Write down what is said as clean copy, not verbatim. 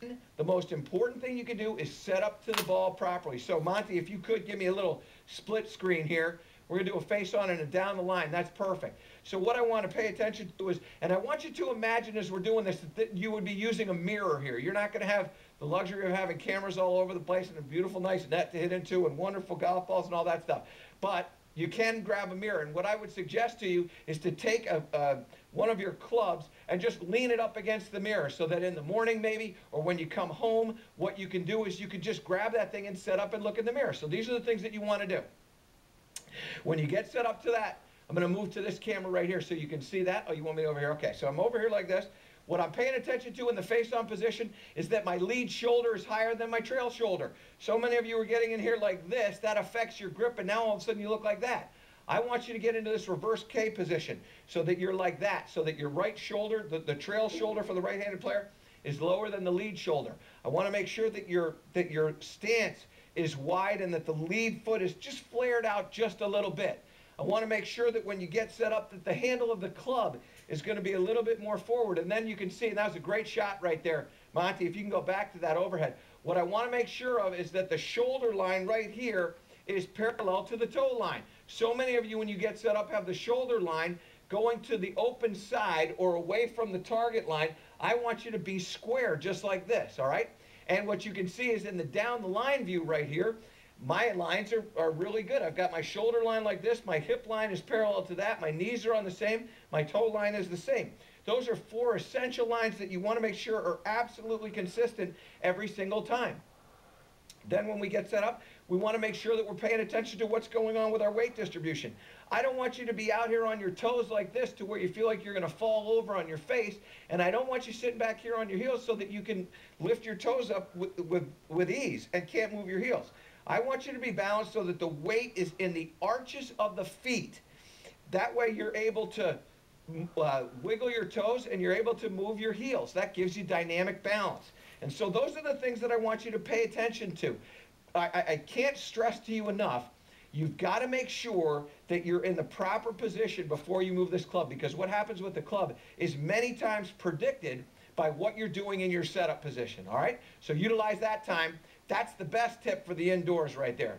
then the most important thing you can do is set up to the ball properly. So Monty, if you could give me a little split screen here. We're going to do a face on and a down the line. That's perfect. So what I want to pay attention to is, and I want you to imagine as we're doing this, that you would be using a mirror here. You're not going to have the luxury of having cameras all over the place and a beautiful, nice net to hit into and wonderful golf balls and all that stuff. But you can grab a mirror. And what I would suggest to you is to take one of your clubs and just lean it up against the mirror so that in the morning maybe, or when you come home, what you can do is you can just grab that thing and set up and look in the mirror. So these are the things that you want to do. When you get set up to that, I'm going to move to this camera right here so you can see that. Oh, you want me over here? Okay, so I'm over here like this. What I'm paying attention to in the face-on position is that my lead shoulder is higher than my trail shoulder. So many of you are getting in here like this. That affects your grip, and now all of a sudden you look like that. I want you to get into this reverse K position so that you're like that, so that your right shoulder, the trail shoulder for the right-handed player, is lower than the lead shoulder. I want to make sure that your stance is wide and that the lead foot is just flared out just a little bit. I want to make sure that when you get set up that the handle of the club is going to be a little bit more forward. And then you can see, and that was a great shot right there, Monty, if you can go back to that overhead. What I want to make sure of is that the shoulder line right here is parallel to the toe line. So many of you, when you get set up, have the shoulder line going to the open side or away from the target line. I want you to be square just like this, all right? And what you can see is in the down the line view right here, my lines are really good. I've got my shoulder line like this. My hip line is parallel to that. My knees are on the same. My toe line is the same. Those are 4 essential lines that you want to make sure are absolutely consistent every single time. Then when we get set up, we want to make sure that we're paying attention to what's going on with our weight distribution. I don't want you to be out here on your toes like this to where you feel like you're going to fall over on your face, and I don't want you sitting back here on your heels so that you can lift your toes up with ease and can't move your heels. I want you to be balanced so that the weight is in the arches of the feet. That way you're able to wiggle your toes and you're able to move your heels. That gives you dynamic balance. And so those are the things that I want you to pay attention to. I can't stress to you enough, you've got to make sure that you're in the proper position before you move this club, because what happens with the club is many times predicted by what you're doing in your setup position, all right? So utilize that time. That's the best tip for the indoors right there.